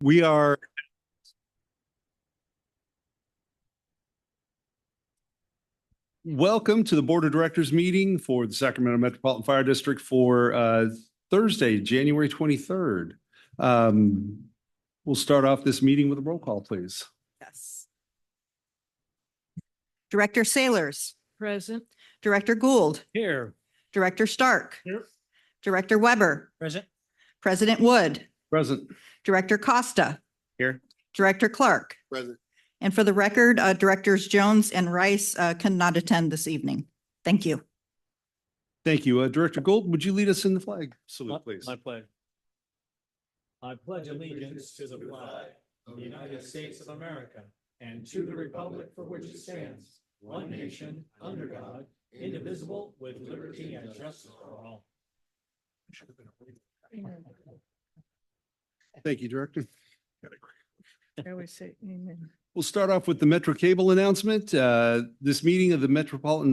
We are welcome to the Board of Directors meeting for the Sacramento Metropolitan Fire District for Thursday, January 23rd. We'll start off this meeting with a roll call, please. Yes. Director Sailors. Present. Director Gould. Here. Director Stark. Here. Director Weber. Present. President Wood. Present. Director Costa. Here. Director Clark. Present. And for the record, Directors Jones and Rice cannot attend this evening. Thank you. Thank you. Director Gould, would you lead us in the flag salute, please? My pledge. I pledge allegiance to the flag of the United States of America and to the republic for which it stands, one nation, under God, indivisible, with liberty and justice for all. Thank you, Director. I always say amen. We'll start off with the Metro Cable announcement. This meeting of the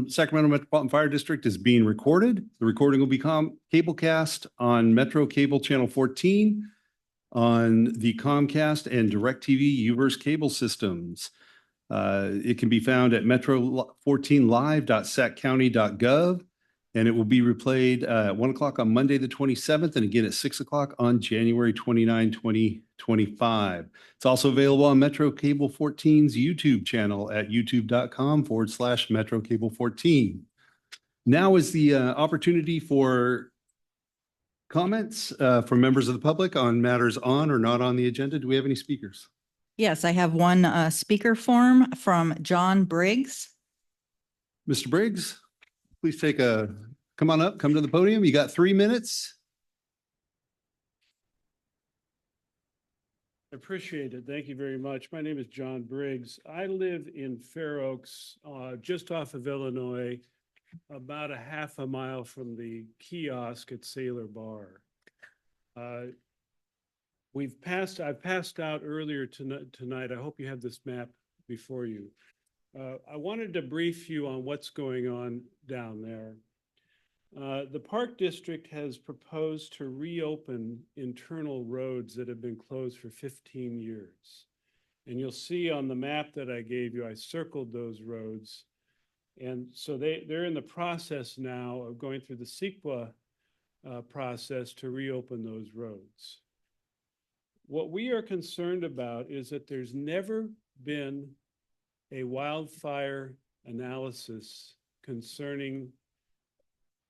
Sacramento Metropolitan Fire District is being recorded. The recording will become cablecast on Metro Cable Channel 14 on the Comcast and DirecTV UVerse cable systems. It can be found at metro14live.saccounty.gov, and it will be replayed at 1 o'clock on Monday, the 27th, and again at 6 o'clock on January 29, 2025. It's also available on Metro Cable 14's YouTube channel at youtube.com/Metro Cable 14. Now is the opportunity for comments from members of the public on matters on or not on the agenda. Do we have any speakers? Yes, I have one speaker form from John Briggs. Mr. Briggs, please come on up, come to the podium. You got 3 minutes. I appreciate it. Thank you very much. My name is John Briggs. I live in Fair Oaks, just off of Illinois, about a half a mile from the kiosk at Sailor Bar. I've passed out earlier tonight. I hope you have this map before you. I wanted to brief you on what's going on down there. The Park District has proposed to reopen internal roads that have been closed for 15 years. And you'll see on the map that I gave you, I circled those roads. And so they're in the process now of going through the CEQA process to reopen those roads. What we are concerned about is that there's never been a wildfire analysis concerning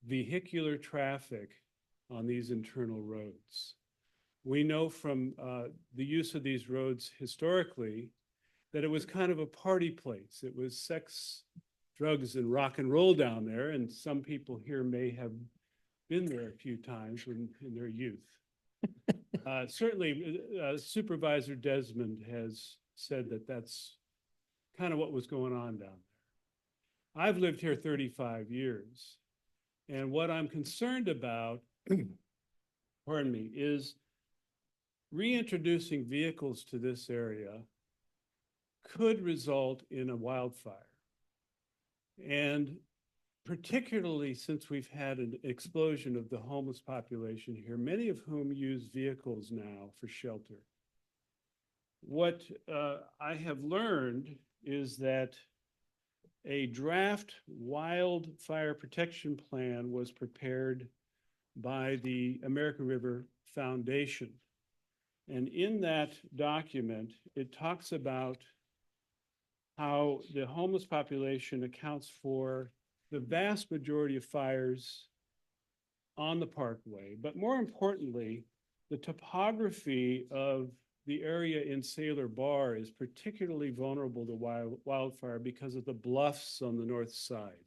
vehicular traffic on these internal roads. We know from the use of these roads historically that it was kind of a party place. It was sex, drugs, and rock and roll down there, and some people here may have been there a few times in their youth. Certainly, Supervisor Desmond has said that that's kind of what was going on down there. I've lived here 35 years, and what I'm concerned about, pardon me, is reintroducing vehicles to this area could result in a wildfire. And particularly since we've had an explosion of the homeless population here, many of whom use vehicles now for shelter. What I have learned is that a draft wildfire protection plan was prepared by the American River Foundation. And in that document, it talks about how the homeless population accounts for the vast majority of fires on the Parkway, but more importantly, the topography of the area in Sailor Bar is particularly vulnerable to wildfire because of the bluffs on the north side.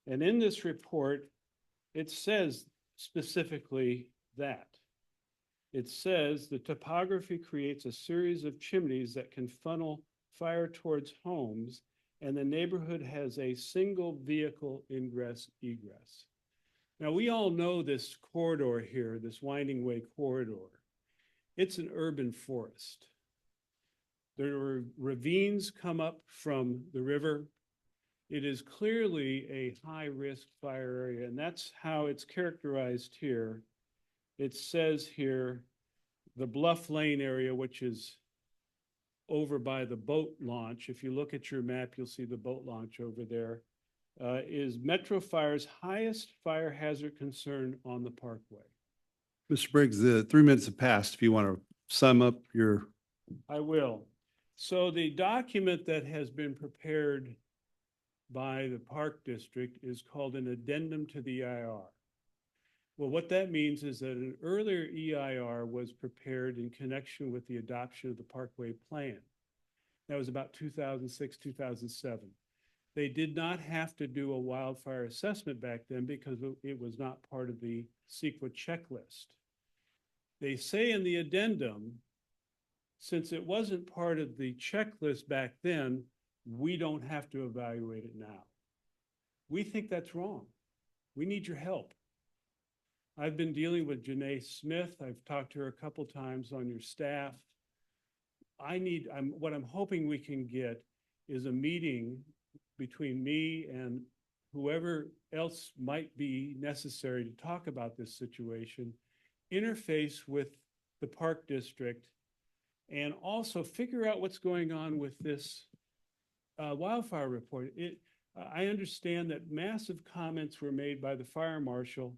And in this report, it says specifically that. It says the topography creates a series of chimneys that can funnel fire towards homes, and the neighborhood has a single vehicle ingress egress. Now, we all know this corridor here, this Winding Way corridor. It's an urban forest. There are ravines come up from the river. It is clearly a high-risk fire area, and that's how it's characterized here. It says here, the Bluff Lane area, which is over by the boat launch. If you look at your map, you'll see the boat launch over there. Is Metro Fire's highest fire hazard concern on the parkway. Mr. Briggs, the 3 minutes have passed. If you want to sum up your, I will. So the document that has been prepared by the Park District is called an addendum to the EIR. Well, what that means is that an earlier EIR was prepared in connection with the adoption of the Parkway Plan. That was about 2006, 2007. They did not have to do a wildfire assessment back then because it was not part of the CEQA checklist. They say in the addendum, since it wasn't part of the checklist back then, we don't have to evaluate it now. We think that's wrong. We need your help. I've been dealing with Janae Smith. I've talked to her a couple times on your staff. What I'm hoping we can get is a meeting between me and whoever else might be necessary to talk about this situation, interface with the Park District, and also figure out what's going on with this wildfire report. I understand that massive comments were made by the fire marshal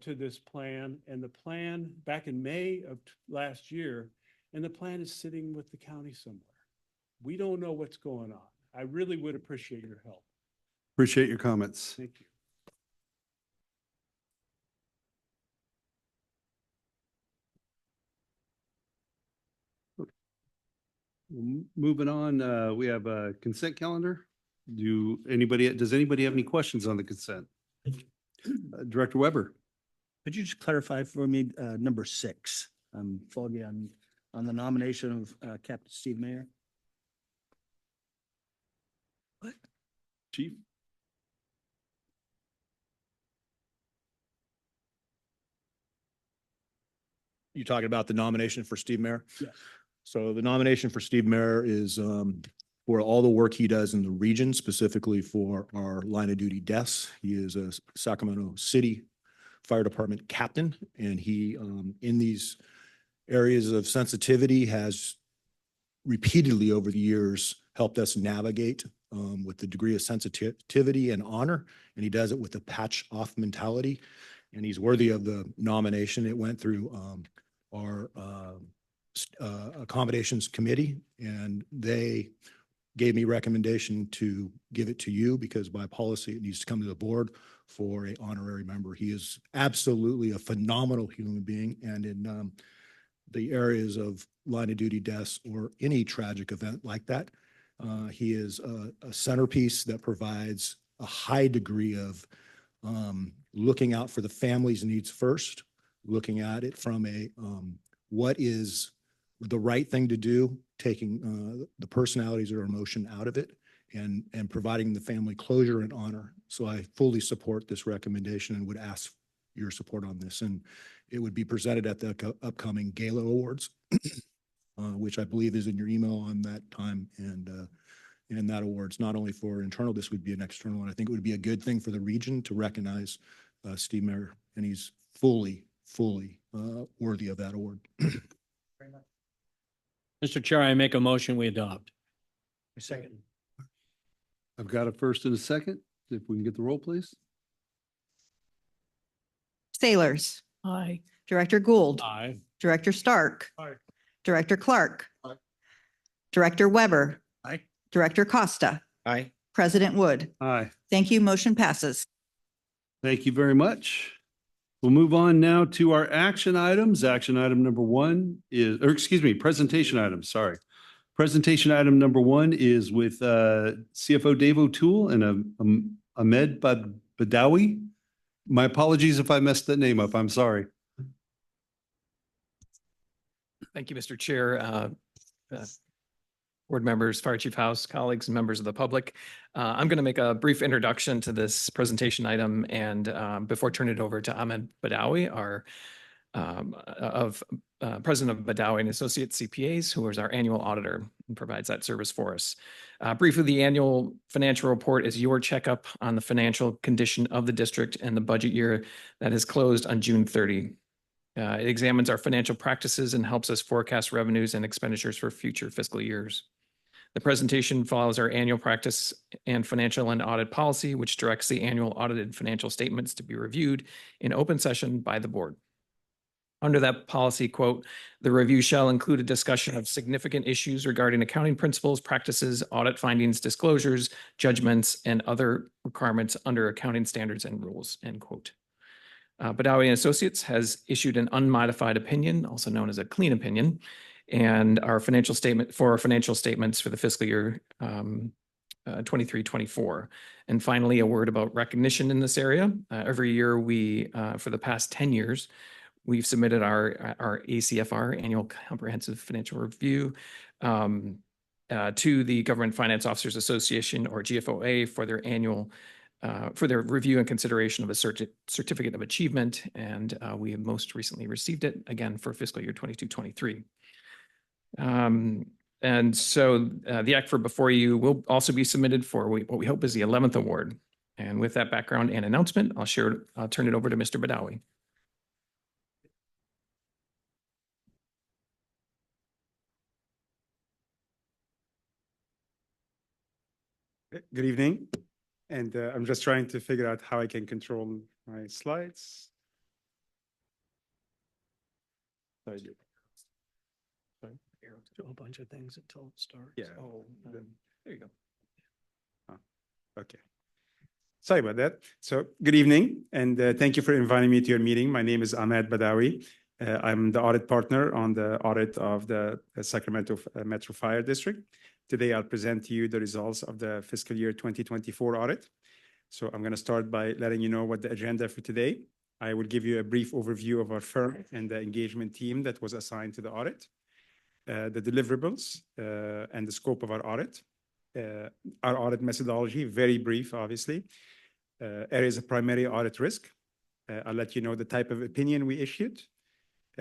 to this plan, and the plan back in May of last year, and the plan is sitting with the county somewhere. We don't know what's going on. I really would appreciate your help. appreciate your comments. Thank you. Moving on, we have a consent calendar. Does anybody have any questions on the consent? Director Weber. Could you just clarify for me, number 6? I'm foggy on the nomination of Captain Steve Mayer. Chief. You talking about the nomination for Steve Mayer? Yes. So the nomination for Steve Mayer is for all the work he does in the region, specifically for our line of duty deaths. He is a Sacramento City Fire Department captain, and he, in these areas of sensitivity, has repeatedly over the years helped us navigate with the degree of sensitivity and honor, and he does it with a patch-off mentality, and he's worthy of the nomination. It went through our accommodations committee, and they gave me recommendation to give it to you because by policy, it needs to come to the board for a honorary member. He is absolutely a phenomenal human being, and in the areas of line of duty deaths or any tragic event like that, he is a centerpiece that provides a high degree of looking out for the family's needs first, looking at it from a what is the right thing to do, taking the personalities or emotion out of it, and providing the family closure and honor. So I fully support this recommendation and would ask your support on this. And it would be presented at the upcoming Gala Awards, which I believe is in your email on that time. And in that awards, not only for internal, this would be an external, and I think it would be a good thing for the region to recognize Steve Mayer, and he's fully worthy of that award. Mr. Chair, I make a motion, we adopt. Second. I've got a first and a second. If we can get the roll, please. Sailors. Aye. Director Gould. Aye. Director Stark. Aye. Director Clark. Aye. Director Weber. Aye. Director Costa. Aye. President Wood. Aye. Thank you. Motion passes. Thank you very much. We'll move on now to our action items. Action item number 1 is, or excuse me, presentation item, sorry. Presentation item number 1 is with CFO Dave O'Toole and Ahmed Badawi. My apologies if I messed that name up. I'm sorry. Thank you, Mr. Chair, board members, Fire Chief House, colleagues, and members of the public. I'm going to make a brief introduction to this presentation item, and before turning it over to Ahmed Badawi, our President of Badawi and Associate CPAs, who is our annual auditor and provides that service for us. Briefly, the annual financial report is your checkup on the financial condition of the district and the budget year that has closed on June 30. It examines our financial practices and helps us forecast revenues and expenditures for future fiscal years. The presentation follows our annual practice and financial and audit policy, which directs the annual audited financial statements to be reviewed in open session by the board. Under that policy, quote, "The review shall include a discussion of significant issues regarding accounting principles, practices, audit findings, disclosures, judgments, and other requirements under accounting standards and rules," end quote. Badawi and Associates has issued an unmodified opinion, also known as a clean opinion, and our financial statements for the fiscal year 23-24. And finally, a word about recognition in this area. Every year for the past 10 years, we've submitted our ACFR, Annual Comprehensive Financial Review, to the Government Finance Officers Association, or GFOA, for their annual for their review and consideration of a certificate of achievement. And we have most recently received it again for fiscal year 22-23. And so the act for before you will also be submitted for what we hope is the 11th award. And with that background and announcement, I'll turn it over to Mr. Badawi. Good evening. And I'm just trying to figure out how I can control my slides. Sorry. Do a bunch of things until it starts. Yeah. There you go. Okay. Sorry about that. So good evening, and thank you for inviting me to your meeting. My name is Ahmed Badawi. I'm the audit partner on the audit of the Sacramento Metro Fire District. Today, I'll present to you the results of the fiscal year 2024 audit. So I'm going to start by letting you know what the agenda for today. I will give you a brief overview of our firm and the engagement team that was assigned to the audit, the deliverables, and the scope of our audit, our audit methodology, very brief, obviously, areas of primary audit risk. I'll let you know the type of opinion we issued,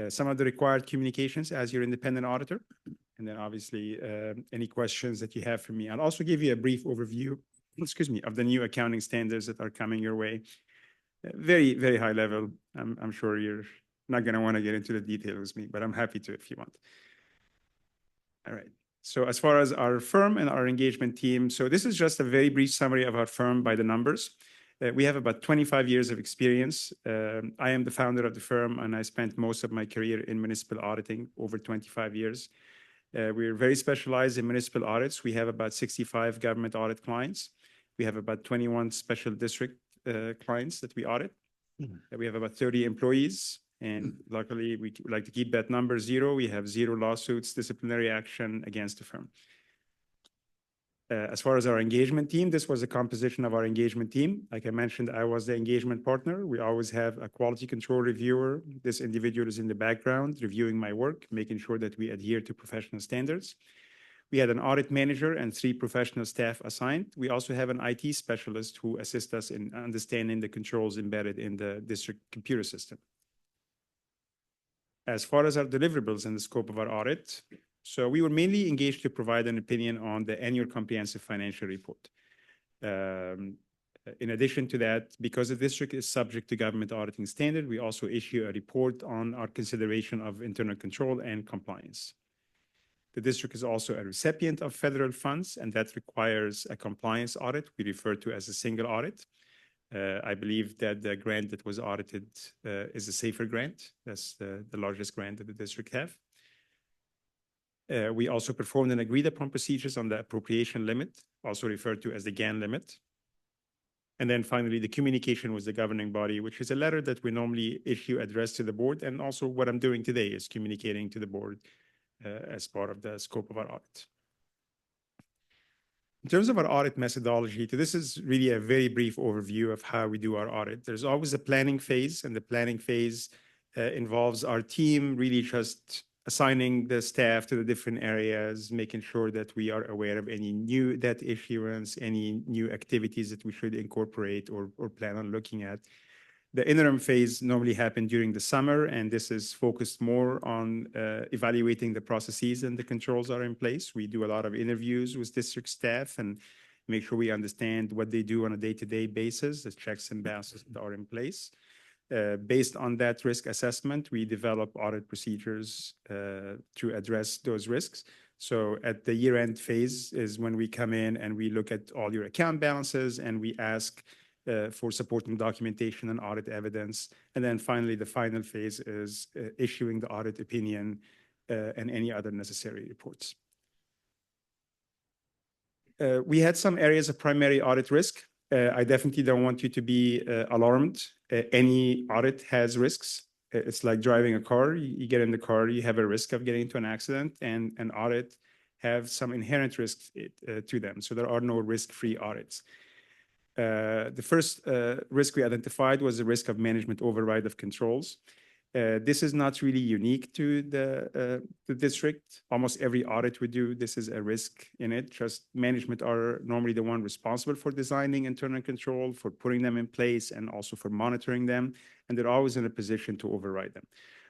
some of the required communications as your independent auditor, and then obviously any questions that you have for me. I'll also give you a brief overview, of the new accounting standards that are coming your way. Very, very high level. I'm sure you're not going to want to get into the details with me, but I'm happy to if you want. All right. So as far as our firm and our engagement team, so this is just a very brief summary of our firm by the numbers. We have about 25 years of experience. I am the founder of the firm, and I spent most of my career in municipal auditing, over 25 years. We're very specialized in municipal audits. We have about 65 government audit clients. We have about 21 special district clients that we audit. We have about 30 employees. And luckily, we like to keep that number zero. We have 0 lawsuits, disciplinary action against the firm. As far as our engagement team, this was the composition of our engagement team. Like I mentioned, I was the engagement partner. We always have a quality control reviewer. This individual is in the background, reviewing my work, making sure that we adhere to professional standards. We had an audit manager and 3 professional staff assigned. We also have an IT specialist who assists us in understanding the controls embedded in the district computer system. As far as our deliverables and the scope of our audit, so we were mainly engaged to provide an opinion on the annual comprehensive financial report. In addition to that, because the district is subject to government auditing standard, we also issue a report on our consideration of internal control and compliance. The district is also a recipient of federal funds, and that requires a compliance audit we refer to as a single audit. I believe that the grant that was audited is a SAFER grant. That's the largest grant that the district have. We also performed and agreed upon procedures on the appropriation limit, also referred to as the GAN limit. And then finally, the communication with the governing body, which is a letter that we normally issue addressed to the board. And also what I'm doing today is communicating to the board as part of the scope of our audit. In terms of our audit methodology, this is really a very brief overview of how we do our audit. There's always a planning phase, and the planning phase involves our team really just assigning the staff to the different areas, making sure that we are aware of any new debt issuance, any new activities that we should incorporate or plan on looking at. The interim phase normally happens during the summer, and this is focused more on evaluating the processes and the controls are in place. We do a lot of interviews with district staff and make sure we understand what they do on a day-to-day basis, the checks and balances that are in place. Based on that risk assessment, we develop audit procedures to address those risks. So at the year-end phase is when we come in and we look at all your account balances and we ask for supporting documentation and audit evidence. And then finally, the final phase is issuing the audit opinion and any other necessary reports. We had some areas of primary audit risk. I definitely don't want you to be alarmed. Any audit has risks. It's like driving a car. You get in the car, you have a risk of getting into an accident, and an audit have some inherent risks to them. So there are no risk-free audits. The first risk we identified was the risk of management override of controls. This is not really unique to the district. Almost every audit we do, this is a risk in it. Just management are normally the one responsible for designing internal control, for putting them in place, and also for monitoring them. And they're always in a position to override them.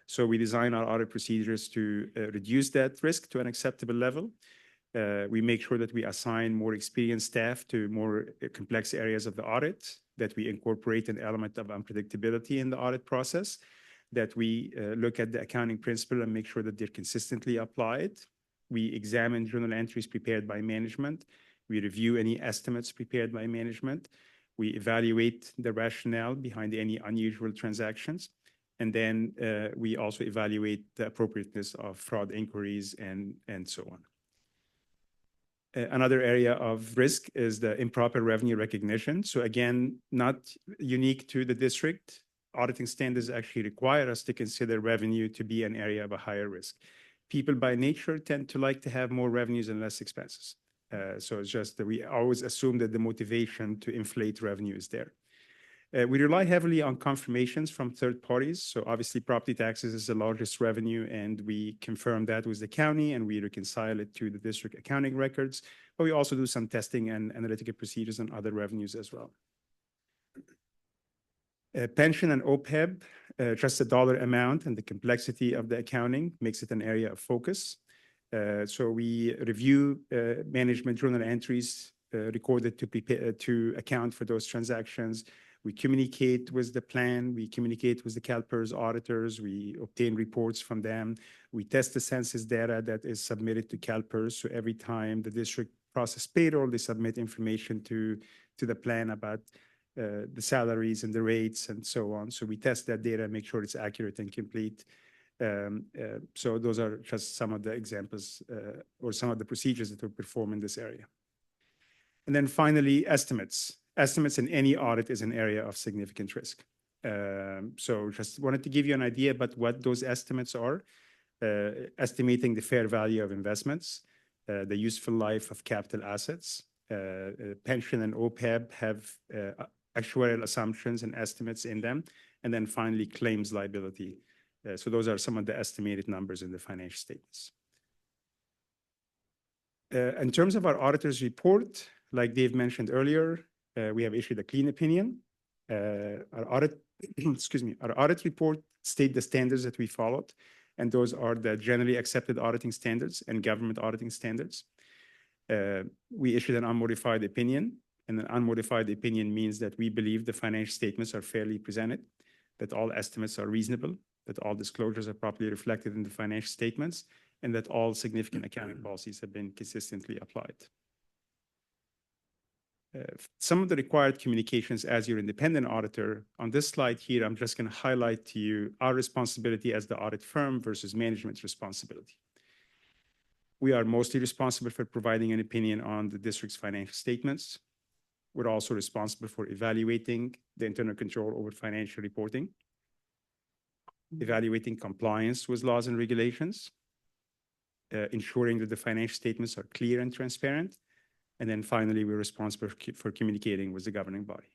So we design our audit procedures to reduce that risk to an acceptable level. We make sure that we assign more experienced staff to more complex areas of the audit, that we incorporate an element of unpredictability in the audit process, that we look at the accounting principle and make sure that they're consistently applied. We examine journal entries prepared by management. We review any estimates prepared by management. We evaluate the rationale behind any unusual transactions. And then we also evaluate the appropriateness of fraud inquiries and so on. Another area of risk is the improper revenue recognition. So again, not unique to the district. Auditing standards actually require us to consider revenue to be an area of a higher risk. People by nature tend to like to have more revenues and less expenses. So it's just that we always assume that the motivation to inflate revenue is there. We rely heavily on confirmations from third parties. So obviously property taxes is the largest revenue, and we confirm that with the county and we reconcile it to the district accounting records. But we also do some testing and analytical procedures on other revenues as well. Pension and OPEB, just the dollar amount and the complexity of the accounting makes it an area of focus. So we review management journal entries recorded to account for those transactions. We communicate with the plan. We communicate with the CalPERS auditors. We obtain reports from them. We test the census data that is submitted to CalPERS. So every time the district process payroll, they submit information to the plan about the salaries and the rates and so on. So we test that data, make sure it's accurate and complete. So those are just some of the examples or some of the procedures that we perform in this area. And then finally, estimates. Estimates in any audit is an area of significant risk. So just wanted to give you an idea about what those estimates are. Estimating the fair value of investments, the useful life of capital assets. Pension and OPEB have actuarial assumptions and estimates in them. And then finally, claims liability. So those are some of the estimated numbers in the financial statements. In terms of our auditor's report, like Dave mentioned earlier, we have issued a clean opinion. Our audit, our audit report state the standards that we followed, and those are the generally accepted auditing standards and government auditing standards. We issued an unmodified opinion, and an unmodified opinion means that we believe the financial statements are fairly presented, that all estimates are reasonable, that all disclosures are properly reflected in the financial statements, and that all significant accounting policies have been consistently applied. Some of the required communications as your independent auditor. On this slide here, I'm just going to highlight to you our responsibility as the audit firm versus management's responsibility. We are mostly responsible for providing an opinion on the district's financial statements. We're also responsible for evaluating the internal control over financial reporting, evaluating compliance with laws and regulations, ensuring that the financial statements are clear and transparent. And then finally, we're responsible for communicating with the governing body.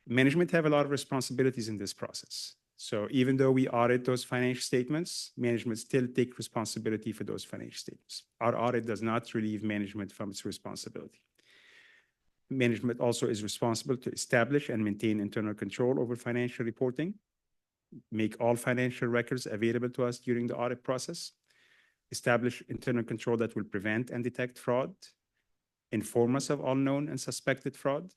Management have a lot of responsibilities in this process. So even though we audit those financial statements, management still take responsibility for those financial statements. Our audit does not relieve management from its responsibility. Management also is responsible to establish and maintain internal control over financial reporting, make all financial records available to us during the audit process, establish internal control that will prevent and detect fraud, inform us of all known and suspected fraud,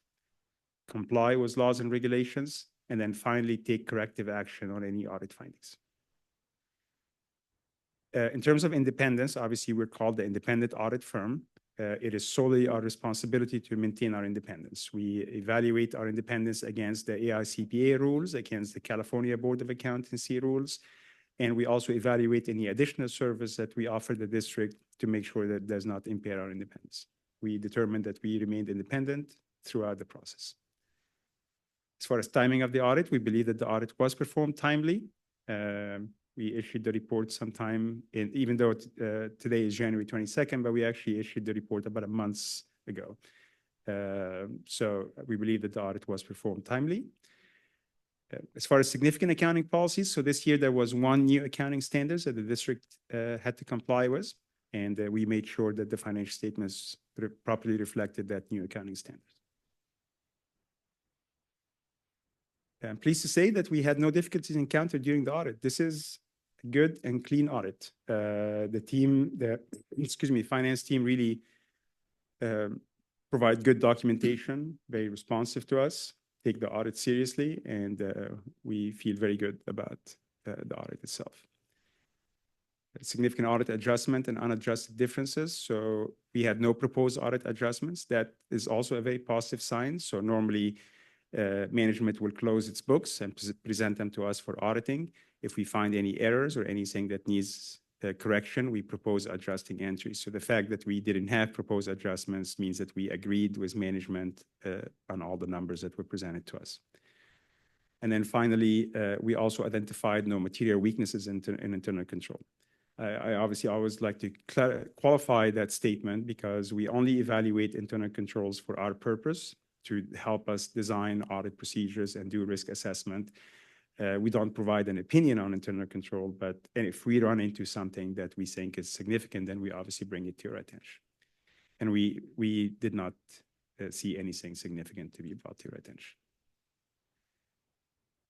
comply with laws and regulations, and then finally take corrective action on any audit findings. In terms of independence, obviously, we're called the independent audit firm. It is solely our responsibility to maintain our independence. We evaluate our independence against the AICPA rules, against the California Board of Accountancy rules, and we also evaluate any additional service that we offer the district to make sure that it does not impair our independence. We determined that we remained independent throughout the process. As far as timing of the audit, we believe that the audit was performed timely. We issued the report sometime in, even though today is January 22nd, but we actually issued the report about a month ago. So we believe that the audit was performed timely. As far as significant accounting policies, so this year there was one new accounting standards that the district had to comply with, and we made sure that the financial statements properly reflected that new accounting standard. I'm pleased to say that we had no difficulties encountered during the audit. This is a good and clean audit. The finance team really provide good documentation, very responsive to us, take the audit seriously, and we feel very good about the audit itself. Significant audit adjustment and unadjusted differences. So we had no proposed audit adjustments. That is also a very positive sign. So normally management will close its books and present them to us for auditing. If we find any errors or anything that needs correction, we propose adjusting entries. So the fact that we didn't have proposed adjustments means that we agreed with management on all the numbers that were presented to us. And then finally, we also identified no material weaknesses in internal control. I obviously always like to qualify that statement because we only evaluate internal controls for our purpose, to help us design audit procedures and do risk assessment. We don't provide an opinion on internal control, but if we run into something that we think is significant, then we obviously bring it to your attention. And we did not see anything significant to be brought to your attention.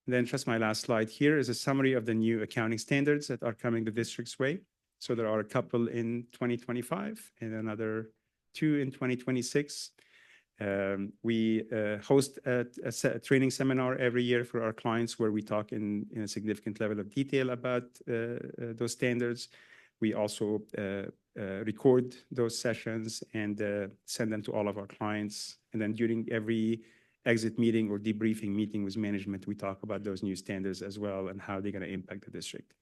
And then just my last slide here is a summary of the new accounting standards that are coming the district's way. So there are a couple in 2025 and another 2 in 2026. We host a training seminar every year for our clients where we talk in a significant level of detail about those standards. We also record those sessions and send them to all of our clients. And then during every exit meeting or debriefing meeting with management, we talk about those new standards as well and how they're going to impact the district.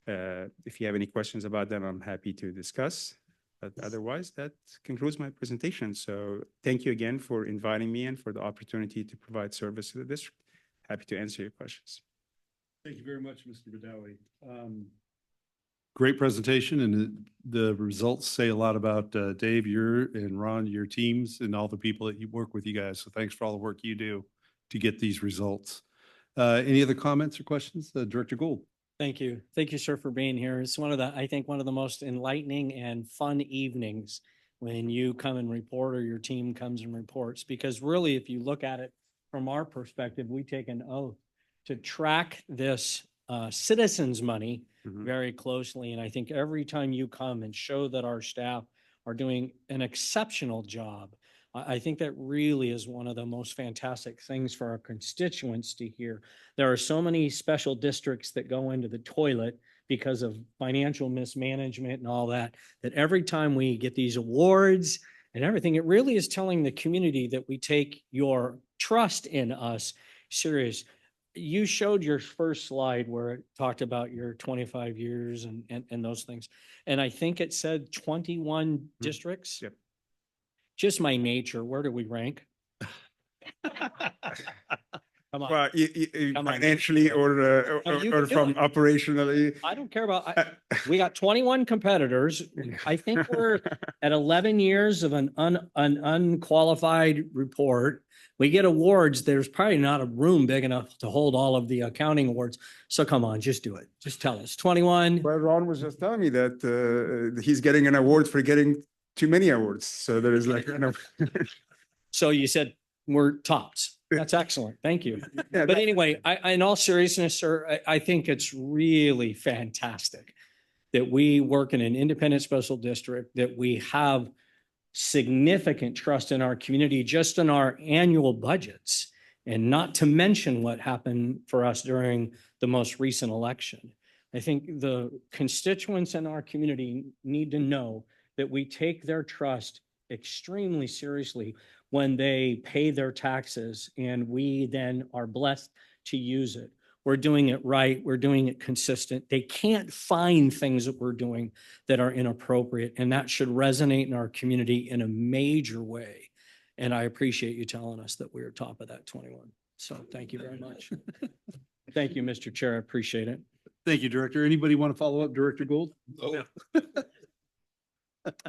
If you have any questions about them, I'm happy to discuss. But otherwise, that concludes my presentation. So thank you again for inviting me and for the opportunity to provide service to the district. Happy to answer your questions. Thank you very much, Mr. Badawi. Great presentation, and the results say a lot about Dave, and Ron, your teams, and all the people that you work with you guys. So thanks for all the work you do to get these results. Any other comments or questions? Director Gould. Thank you. Thank you, sir, for being here. It's I think one of the most enlightening and fun evenings when you come and report or your team comes and reports, because really, if you look at it from our perspective, we take an oath to track this citizens' money very closely. And I think every time you come and show that our staff are doing an exceptional job, I think that really is one of the most fantastic things for our constituents to hear. There are so many special districts that go into the toilet because of financial mismanagement and all that, that every time we get these awards and everything, it really is telling the community that we take your trust in us serious. You showed your first slide where it talked about your 25 years and those things. And I think it said 21 districts. Yep. Just my nature, where do we rank? Come on. Well, Come on. financially or No, you can do from it. operationally. I don't care about, we got 21 competitors. I think we're at 11 years of an unqualified report. We get awards. There's probably not a room big enough to hold all of the accounting awards. So come on, just do it. Just tell us. 21. Well, Ron was just telling me that he's getting an award for getting too many awards. So there is like, So you said we're tops. That's excellent. Thank you. Yeah, But anyway, in all seriousness, sir, I think it's really fantastic that we work in an independent special district, that we have significant trust in our community, just in our annual budgets. And not to mention what happened for us during the most recent election. I think the constituents in our community need to know that we take their trust extremely seriously when they pay their taxes and we then are blessed to use it. We're doing it right. We're doing it consistent. They can't find things that we're doing that are inappropriate, and that should resonate in our community in a major way. And I appreciate you telling us that we are top of that 21. So thank you very much. Thank you, Mr. Chair. I appreciate it. Thank you, Director. Anybody want to follow up, Director Gold?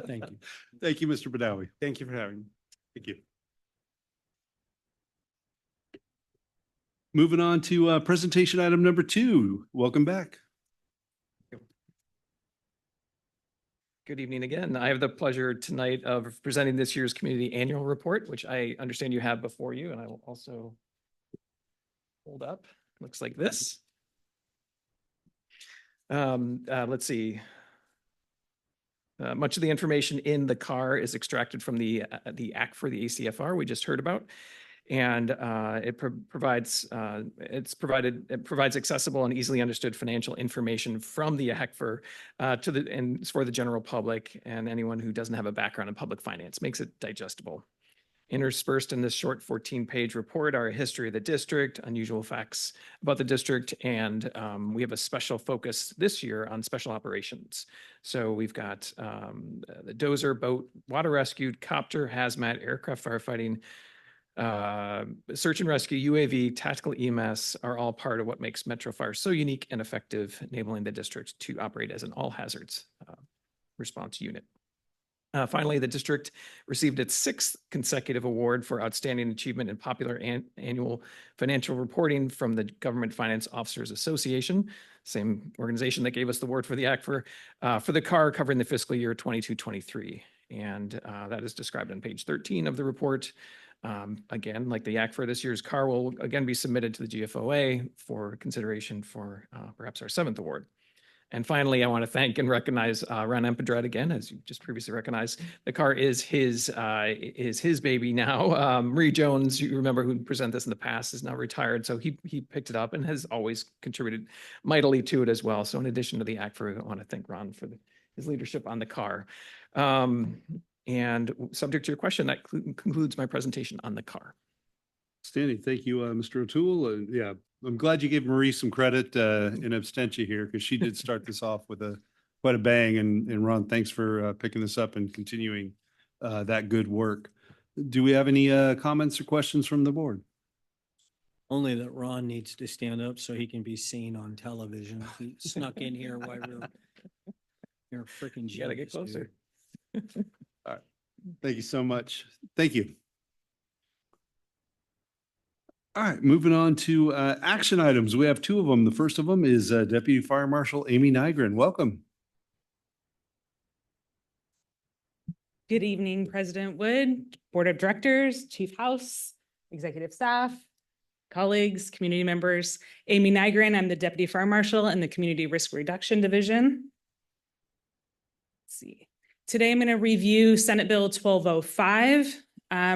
Thank you. Thank you, Mr. Badawi. Thank you for having me. Thank you. Moving on to presentation item number 2. Welcome back. Good evening again. I have the pleasure tonight of presenting this year's community annual report, which I understand you have before you, and I will also hold up. Looks like this. Let's see. Much of the information in the CAR is extracted from the ACFR, the ACFR we just heard about. And it provides accessible and easily understood financial information from the ACFR and for the general public and anyone who doesn't have a background in public finance. Makes it digestible. Interspersed in this short 14-page report are a history of the district, unusual facts about the district, and we have a special focus this year on special operations. So we've got the dozer, boat, water rescue, copter, hazmat, aircraft firefighting, search and rescue, UAV, tactical EMS are all part of what makes Metro Fire so unique and effective, enabling the district to operate as an all hazards response unit. Finally, the district received its 6th consecutive award for outstanding achievement in popular annual financial reporting from the Government Finance Officers Association, same organization that gave us the award for the ACFR, for the CAR covering the fiscal year 22-23. And that is described on page 13 of the report. Again, like the ACFR, this year's CAR will again be submitted to the GFOA for consideration for perhaps our 7th award. And finally, I want to thank and recognize Ron Empedred again, as you just previously recognized. The CAR is his baby now. Marie Jones, you remember who presented this in the past, is now retired. So he picked it up and has always contributed mightily to it as well. So in addition to the ACFR, I want to thank Ron for his leadership on the CAR. And subject to your question, that concludes my presentation on the CAR. Standing. Thank you, Mr. O'Toole. Yeah, I'm glad you gave Marie some credit in absentia here because she did start this off with quite a bang. And Ron, thanks for picking this up and continuing that good work. Do we have any comments or questions from the board? Only that Ron needs to stand up so he can be seen on television. He snuck in here while you're a freaking genius. You gotta get closer. All right. Thank you so much. Thank you. All right, moving on to action items. We have 2 of them. The first of them is Deputy Fire Marshal Amy Nygren. Welcome. Good evening, President Wood, Board of Directors, Chief House, Executive Staff, colleagues, community members. Amy Nygren, I'm the Deputy Fire Marshal in the Community Risk Reduction Division. Let's see. Today, I'm going to review Senate Bill 1205,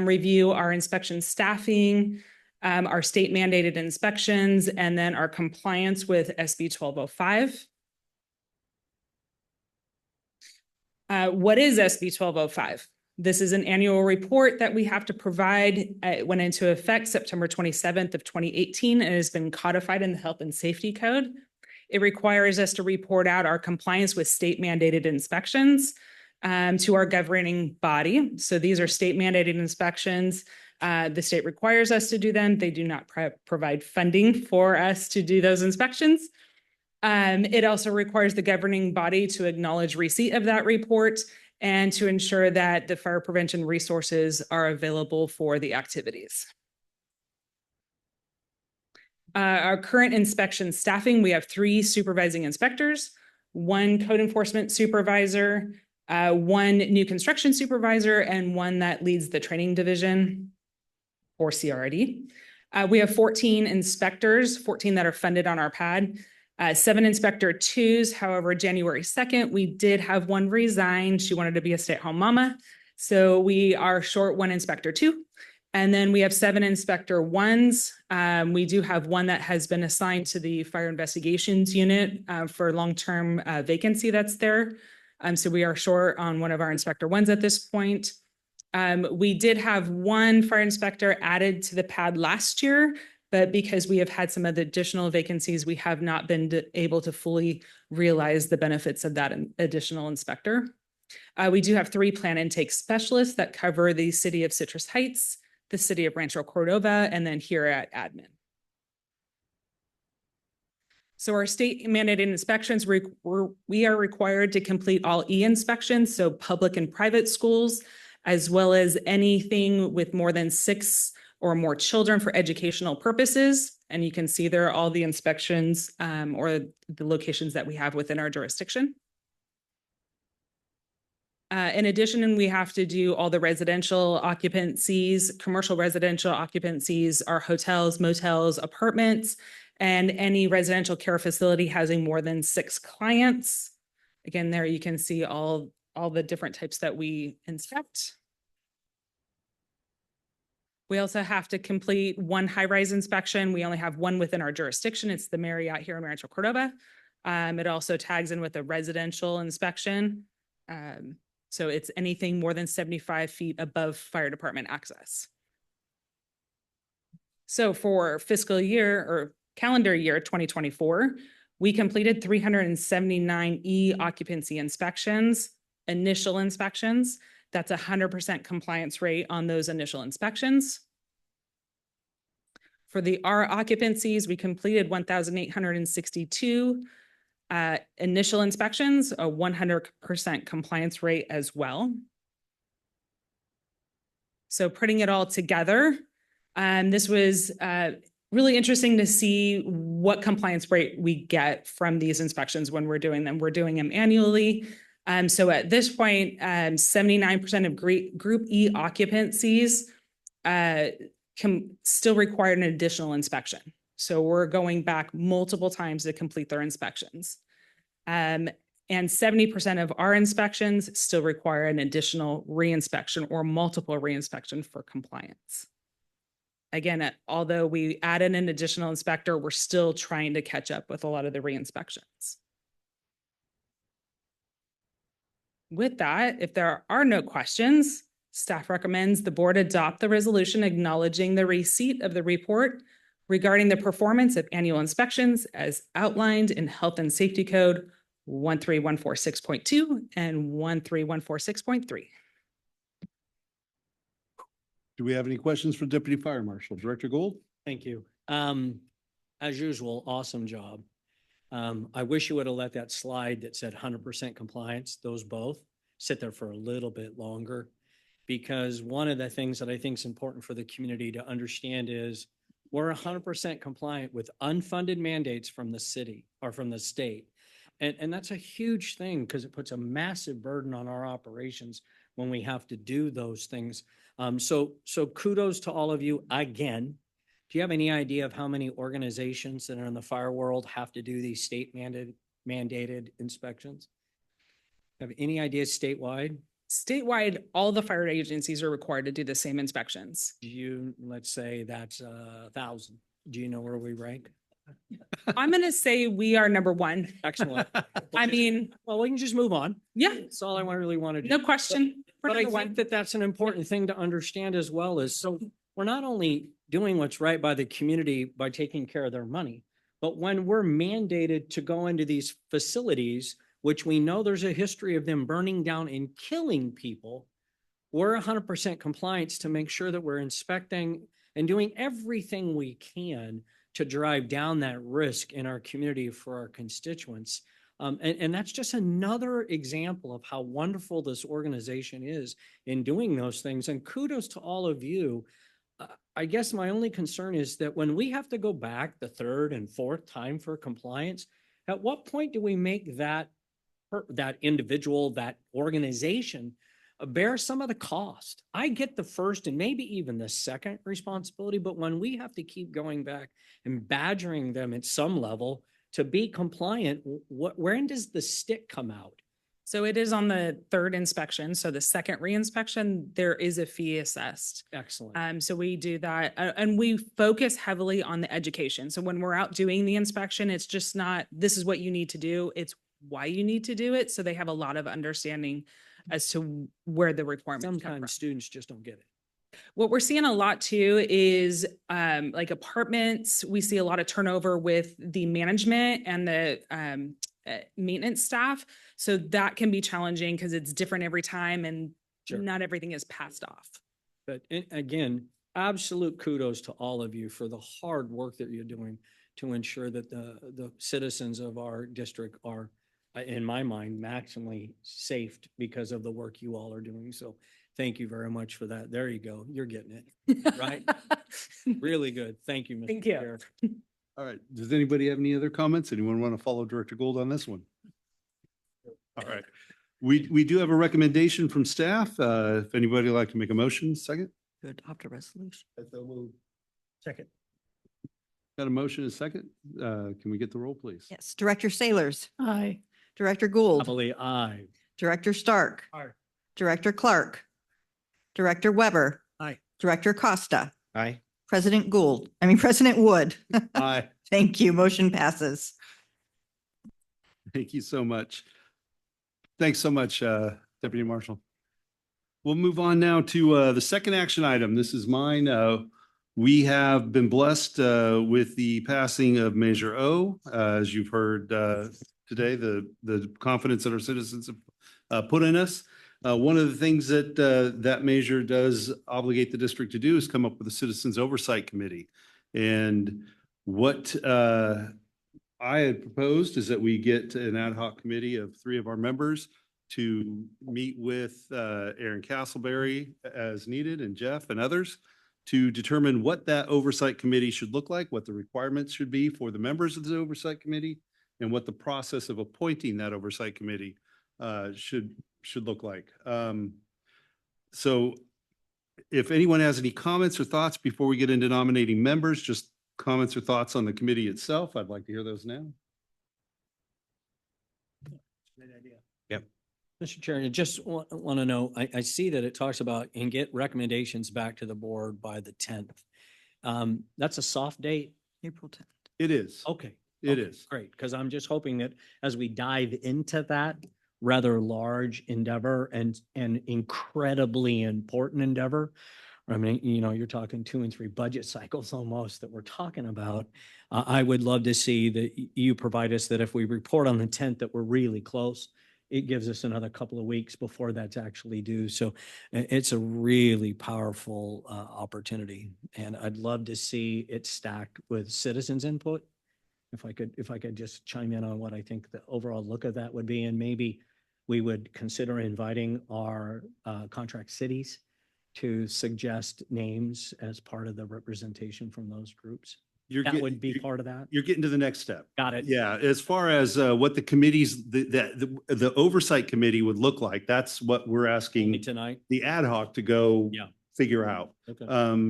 review our inspection staffing, our state mandated inspections, and then our compliance with SB 1205. What is SB 1205? This is an annual report that we have to provide. It went into effect September 27th of 2018 and has been codified in the Health and Safety Code. It requires us to report out our compliance with state mandated inspections to our governing body. So these are state mandated inspections. The state requires us to do them. They do not provide funding for us to do those inspections. It also requires the governing body to acknowledge receipt of that report and to ensure that the fire prevention resources are available for the activities. Our current inspection staffing, we have 3 supervising inspectors, 1 code enforcement supervisor, 1 new construction supervisor, and 1 that leads the training division, or CRD. We have 14 inspectors, 14 that are funded on our pad, 7 inspector 2s. However, January 2nd, we did have 1 resign. She wanted to be a stay-at-home mama. So we are short 1 inspector 2. And then we have 7 inspector ones. We do have one that has been assigned to the fire investigations unit for long-term vacancy that's there. So we are short on one of our inspector ones at this point. We did have one fire inspector added to the pad last year, but because we have had some of the additional vacancies, we have not been able to fully realize the benefits of that additional inspector. We do have 3 plan intake specialists that cover the city of Citrus Heights, the city of Rancho Cordova, and then here at admin. So our state mandated inspections, we are required to complete all e-inspections, so public and private schools, as well as anything with more than 6 or more children for educational purposes. And you can see there are all the inspections or the locations that we have within our jurisdiction. In addition, we have to do all the residential occupancies, commercial residential occupancies, our hotels, motels, apartments, and any residential care facility housing more than 6 clients. Again, there you can see all the different types that we inspect. We also have to complete 1 high-rise inspection. We only have 1 within our jurisdiction. It's the Marriott here in Rancho Cordova. It also tags in with a residential inspection. So it's anything more than 75 feet above fire department access. So for fiscal year or calendar year 2024, we completed 379 e-occupancy inspections, initial inspections. That's 100% compliance rate on those initial inspections. For the R occupancies, we completed 1,862 initial inspections, a 100% compliance rate as well. So putting it all together, this was really interesting to see what compliance rate we get from these inspections when we're doing them. We're doing them annually. So at this point, 79% of group E occupancies still require an additional inspection. So we're going back multiple times to complete their inspections. And 70% of our inspections still require an additional reinspection or multiple reinspection for compliance. Again, although we added an additional inspector, we're still trying to catch up with a lot of the reinspections. With that, if there are no questions, staff recommends the board adopt the resolution acknowledging the receipt of the report regarding the performance of annual inspections as outlined in Health and Safety Code 13146.2 and 13146.3. Do we have any questions for Deputy Fire Marshal? Director Gold? Thank you. As usual, awesome job. I wish you would have let that slide that said 100% compliance, those both, sit there for a little bit longer. Because one of the things that I think is important for the community to understand is we're 100% compliant with unfunded mandates from the city or from the state. And that's a huge thing because it puts a massive burden on our operations when we have to do those things. So kudos to all of you again. Do you have any idea of how many organizations that are in the fire world have to do these state mandated inspections? Have any idea statewide? Statewide, all the fire agencies are required to do the same inspections. Let's say that's 1,000. Do you know where we rank? I'm going to say we are number 1. Excellent. I mean, well, we can just move on. Yeah, That's all I really want to do. no question. But I think that that's an important thing to understand as well is, so we're not only doing what's right by the community by taking care of their money, but when we're mandated to go into these facilities, which we know there's a history of them burning down and killing people, we're 100% compliance to make sure that we're inspecting and doing everything we can to drive down that risk in our community for our constituents. And that's just another example of how wonderful this organization is in doing those things. And kudos to all of you. I guess my only concern is that when we have to go back the 3rd and 4th time for compliance, at what point do we make that individual, that organization bear some of the cost? I get the first and maybe even the second responsibility, but when we have to keep going back and badgering them at some level to be compliant, when does the stick come out? So it is on the third inspection. So the second re-inspection, there is a fee assessed. Excellent. So we do that and we focus heavily on the education. So when we're out doing the inspection, it's just not, this is what you need to do. It's why you need to do it. So they have a lot of understanding as to where the requirements come from. Sometimes students just don't get it. What we're seeing a lot too is like apartments. We see a lot of turnover with the management and the maintenance staff. So that can be challenging because it's different every time and Sure. not everything is passed off. But again, absolute kudos to all of you for the hard work that you're doing to ensure that the citizens of our district are, in my mind, maximally safe because of the work you all are doing. So thank you very much for that. There you go. You're getting it. Right? Really good. Thank you, Mr. Thank you. Chair. All right. Does anybody have any other comments? Anyone want to follow Director Gould on this one? All right. We do have a recommendation from staff. If anybody would like to make a motion, second? To adopt a resolution. Second. Got a motion, a second? Can we get the roll, please? Yes, Director Sailors, Aye. Director Gould, Happily, aye. Director Stark. Aye. Director Clark, Director Weber. Aye. Director Costa, Aye. President Wood. Aye. Thank you. Motion passes. Thank you so much. Thanks so much, Deputy Marshal. We'll move on now to the second action item. This is mine. We have been blessed with the passing of Measure O. As you've heard today, the confidence that our citizens have put in us. One of the things that that measure does obligate the district to do is come up with a Citizens Oversight Committee. And what I had proposed is that we get an ad hoc committee of 3 of our members to meet with Aaron Castleberry as needed and Jeff and others to determine what that oversight committee should look like, what the requirements should be for the members of the oversight committee, and what the process of appointing that oversight committee should look like. So if anyone has any comments or thoughts before we get into nominating members, just comments or thoughts on the committee itself, I'd like to hear those now. Great idea. Mr. Chair, I just want to know, I see that it talks about and get recommendations back to the board by the 10th. That's a soft date? April 10th. It is. Okay. It Okay, is. Great, because I'm just hoping that as we dive into that rather large endeavor and incredibly important endeavor, I mean, you know, you're talking 2 and 3 budget cycles almost that we're talking about. I would love to see that you provide us that if we report on the 10th that we're really close, it gives us another couple of weeks before that's actually due. So it's a really powerful opportunity. And I'd love to see it stacked with citizens input. If I could just chime in on what I think the overall look of that would be, and maybe we would consider inviting our contract cities to suggest names as part of the representation from those groups. That would be part of that. You're getting to the next step. Got it. Yeah, as far as what the committees, the oversight committee would look like, that's what we're Only asking tonight. the ad hoc to go Yeah. figure out. Okay.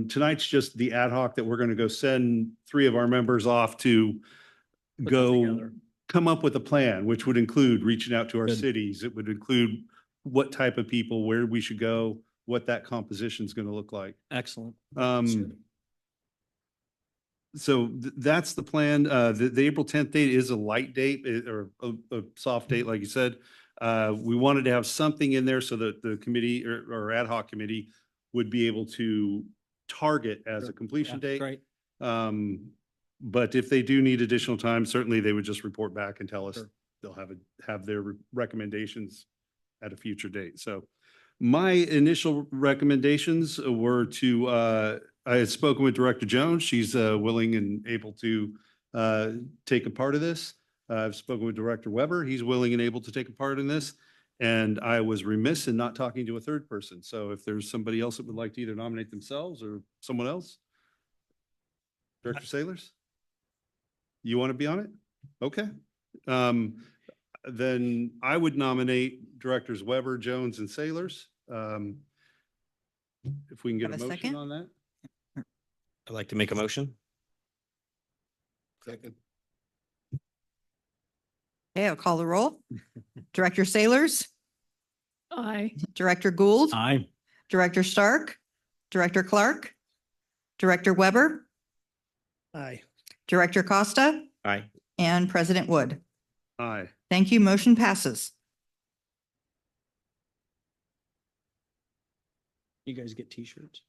Tonight's just the ad hoc that we're going to go send 3 of our members off to Put go them together. come up with a plan, which would include reaching out to our Good. cities. It would include what type of people, where we should go, what that composition is going to look like. Excellent. So that's the plan. The April 10th date is a light date or a soft date, like you said. We wanted to have something in there so that the committee or ad hoc committee would be able to target as a Sure. completion Yeah, date. Great. But if they do need additional time, certainly they would just report back and tell us Sure. they'll have their recommendations at a future date. So my initial recommendations were to, I had spoken with Director Jones. She's willing and able to take a part of this. I've spoken with Director Weber. He's willing and able to take a part in this. And I was remiss in not talking to a third person. So if there's somebody else that would like to either nominate themselves or someone else. Director Sailors? You want to be on it? Okay. Then I would nominate Directors Weber, Jones, and Sailors. If we can get Have a a motion second? on that. I'd like to make a motion. Second. Okay, I'll call the roll. Director Sailors, Aye. Director Gould, Aye. Director Stark, Director Clark, Director Weber, Aye. Director Costa, Aye. and President Wood. Aye. Thank you. Motion passes. You guys get t-shirts?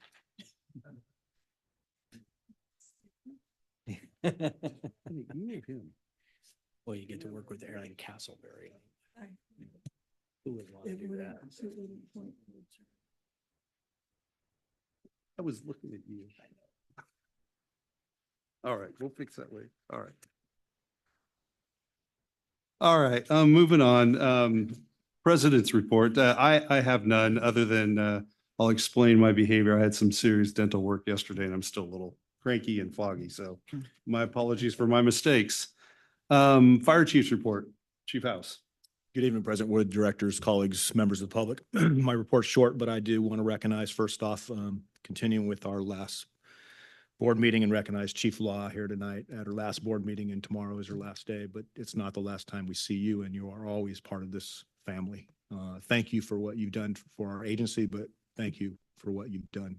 Well, you get to work with Aaron Castleberry. Who would want to do that? I was looking at you. All right, we'll fix that later. All right. All right, moving on. President's report. I have none other than I'll explain my behavior. I had some serious dental work yesterday and I'm still a little cranky and foggy, so my apologies for my mistakes. Fire Chief's report. Chief House. Good evening, President Wood, directors, colleagues, members of the public. My report's short, but I do want to recognize first off, continuing with our last board meeting and recognize Chief Law here tonight at our last board meeting, and tomorrow is her last day, but it's not the last time we see you, and you are always part of this family. Thank you for what you've done for our agency, but thank you for what you've done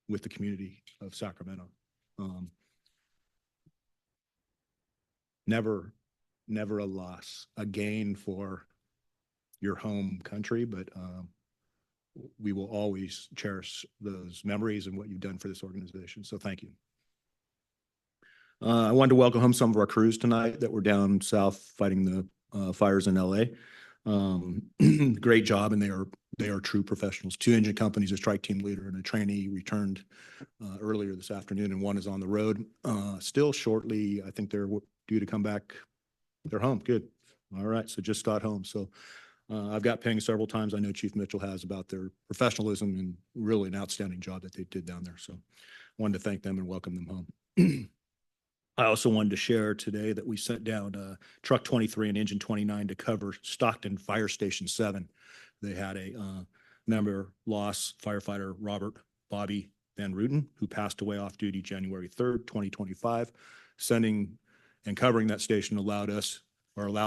with the community of Sacramento. Never a loss, a gain for your home country, but we will always cherish those memories and what you've done for this organization. So thank you. I wanted to welcome home some of our crews tonight that were down south fighting the fires in LA. Great job, and they are true professionals. 2 engine companies, a strike team leader and a trainee returned earlier this afternoon, and one is on the road. Still shortly, I think they're due to come back. They're home. Good. All right. So just got home. So I've got pinged several times. I know Chief Mitchell has about their professionalism and really an outstanding job that they did down there. So I wanted to thank them and welcome them home. I also wanted to share today that we sent down truck 23 and engine 29 to cover Stockton Fire Station 7. They had a member loss, firefighter Robert Bobby Van Ruten, who passed away off duty January 3rd, 2025. Sending and covering that station allowed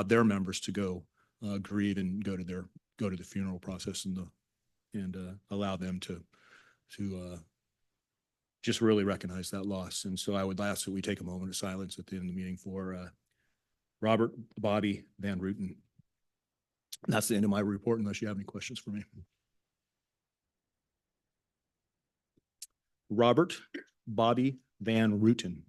their members to go grieve and go to the funeral process and allow them to just really recognize that loss. And so I would ask that we take a moment of silence at the end of the meeting for Robert Bobby Van Ruten. That's the end of my report, unless you have any questions for me. Robert Bobby Van Ruten.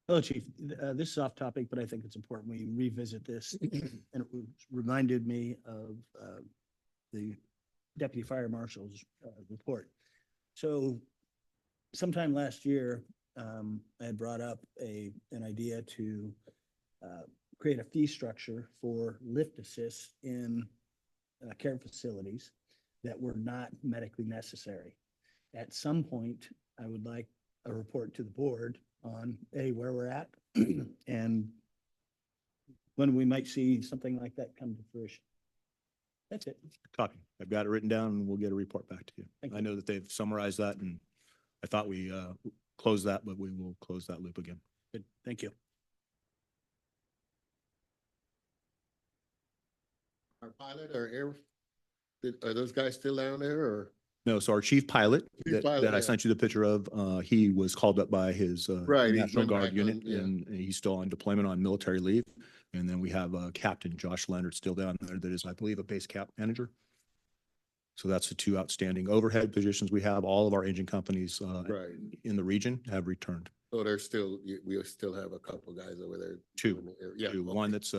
Hello, Chief. This is off topic, but I think it's important we revisit this. And it reminded me of the Deputy Fire Marshal's report. So sometime last year, I had brought up an idea to create a fee structure for lift assists in care facilities that were not medically necessary. At some point, I would like a report to the board on where we're at and when we might see something like that come to fruition. That's it. Copy. I've got it written down and we'll get a report back to you. Thank I you. know that they've summarized that and I thought we closed that, but we will close that loop again. Good. Thank you. Our pilot or are those guys still down there or? No, so our chief pilot that I yeah. sent you the picture of, he was called up by his Right, he National went Guard back unit on, yeah. and he's still on deployment on military leave. And then we have Captain Josh Leonard still down there that is, I believe, a base cap manager. So that's the 2 outstanding overhead positions we have. All of our engine companies Right. in the region have returned. So there's still, we still have a couple guys over there. 2. doing the- Yeah. 2. okay. One that's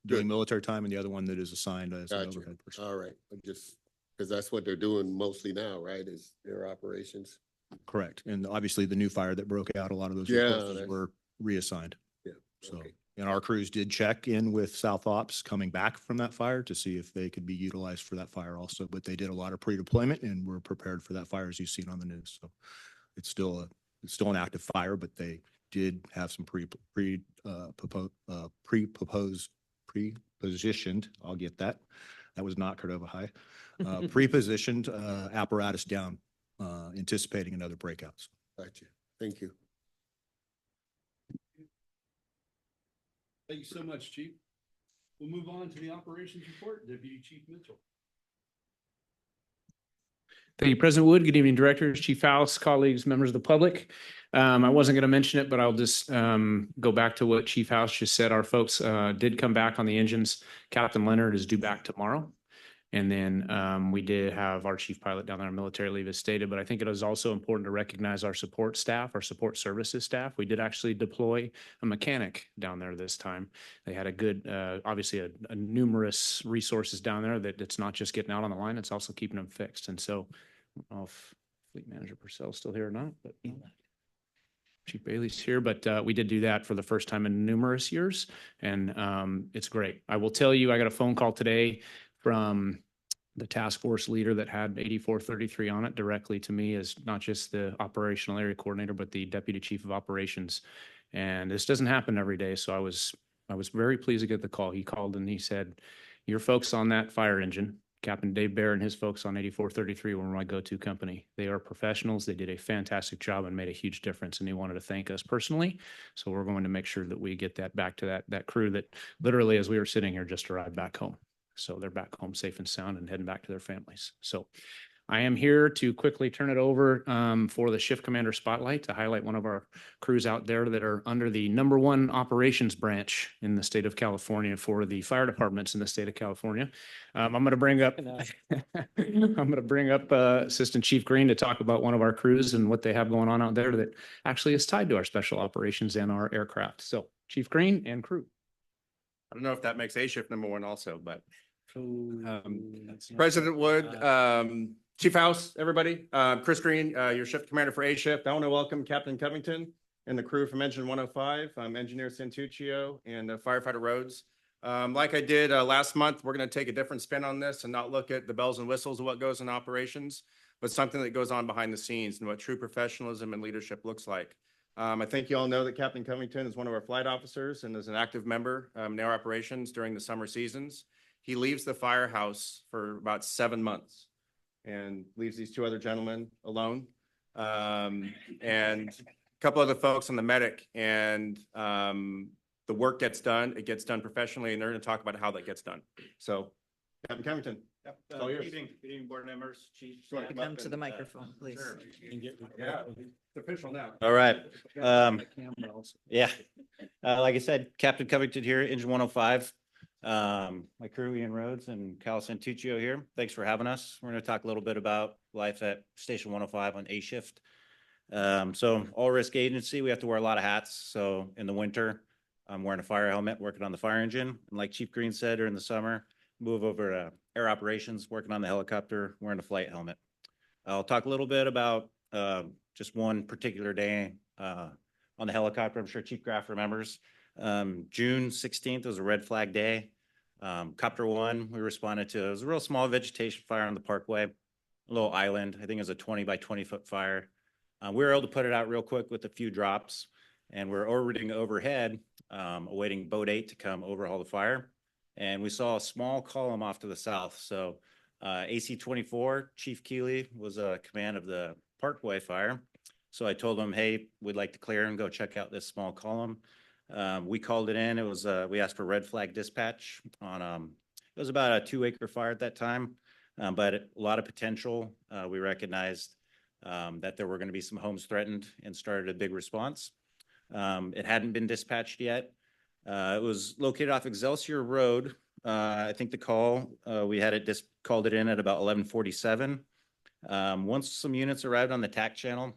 doing military time and the other one that is assigned as an Gotcha. overhead person. All right. Just, because that's what they're doing mostly now, right? Is their operations. Correct. And obviously the new fire that broke out, a lot of those Yeah, resources that's- were reassigned. Yeah. So, okay. and our crews did check in with South Ops coming back from that fire to see if they could be utilized for that fire also, but they did a lot of pre-deployment and were prepared for that fire as you've seen on the news. So it's still an active fire, but they did have some pre-positioned, I'll get that. That was not Cordova High. Pre-positioned apparatus down anticipating another breakouts. Gotcha. Thank you. Thank you so much, Chief. We'll move on to the operations report. Deputy Chief Mitchell. Thank you, President Wood. Good evening, directors, Chief House, colleagues, members of the public. I wasn't going to mention it, but I'll just go back to what Chief House just said. Our folks did come back on the engines. Captain Leonard is due back tomorrow. And then we did have our chief pilot down there on military leave as stated, but I think it is also important to recognize our support staff, our support services staff. We did actually deploy a mechanic down there this time. They had a good, obviously a numerous resources down there that it's not just getting out on the line, it's also keeping them fixed. And so I don't know if Fleet Manager Purcell's still here or not, but Chief Bailey's here, but we did do that for the first time in numerous years. And it's great. I will tell you, I got a phone call today from the task force leader that had 8433 on it directly to me as not just the operational area coordinator, but the deputy chief of operations. And this doesn't happen every day. So I was very pleased to get the call. He called and he said, your folks on that fire engine, Captain Dave Bear and his folks on 8433 were my go-to company. They are professionals. They did a fantastic job and made a huge difference. And he wanted to thank us personally. So we're going to make sure that we get that back to that crew that literally, as we were sitting here, just arrived back home. So they're back home safe and sound and heading back to their families. So I am here to quickly turn it over for the shift commander spotlight to highlight one of our crews out there that are under the #1 operations branch in the state of California for the fire departments in the state of California. I'm going to bring up Assistant Chief Green to talk about one of our crews and what they have going on out there that actually is tied to our special operations and our aircraft. So Chief Green and crew. I don't know if that makes A shift #1 also, but President Wood, Chief House, everybody, Chris Green, your shift commander for A shift. I want to welcome Captain Covington and the crew from Engine 105, Engineer Santuccio and Firefighter Rhodes. Like I did last month, we're going to take a different spin on this and not look at the bells and whistles of what goes in operations, but something that goes on behind the scenes and what true professionalism and leadership looks like. I think you all know that Captain Covington is one of our flight officers and is an active member in our operations during the summer seasons. He leaves the firehouse for about 7 months and leaves these 2 other gentlemen alone and a couple other folks on the medic. And the work gets done. It gets done professionally, and they're going to talk about how that gets done. So, Captain Covington. Yep. It's all yours. Good evening, board members, chief. Come to the microphone, please. Sure. Yeah, it's official now. All right. Yeah. Like I said, Captain Covington here, Engine 105. My crew, Ian Rhodes and Cal Santuccio here. Thanks for having us. We're going to talk a little bit about life at Station 105 on A shift. So all risk agency, we have to wear a lot of hats. So in the winter, I'm wearing a fire helmet, working on the fire engine. And like Chief Green said, during the summer, move over to air operations, working on the helicopter, wearing a flight helmet. I'll talk a little bit about just one particular day on the helicopter. I'm sure Chief Graff remembers. June 16th was a red flag day. Copter 1, we responded to, it was a real small vegetation fire on the parkway, a little island. I think it was a 20 by 20 foot fire. We were able to put it out real quick with a few drops, and we're orbiting overhead, awaiting boat 8 to come overhaul the fire. And we saw a small column off to the south. So AC-24, Chief Keeley was command of the Parkway fire. So I told him, hey, we'd like to clear and go check out this small column. We called it in. It was we asked for red flag dispatch on it was about a 2-acre fire at that time, but a lot of potential. We recognized that there were going to be some homes threatened and started a big response. It hadn't been dispatched yet. It was located off Excelsior Road. I think the call we had it called it in at about 11:47. Once some units arrived on the TAC channel,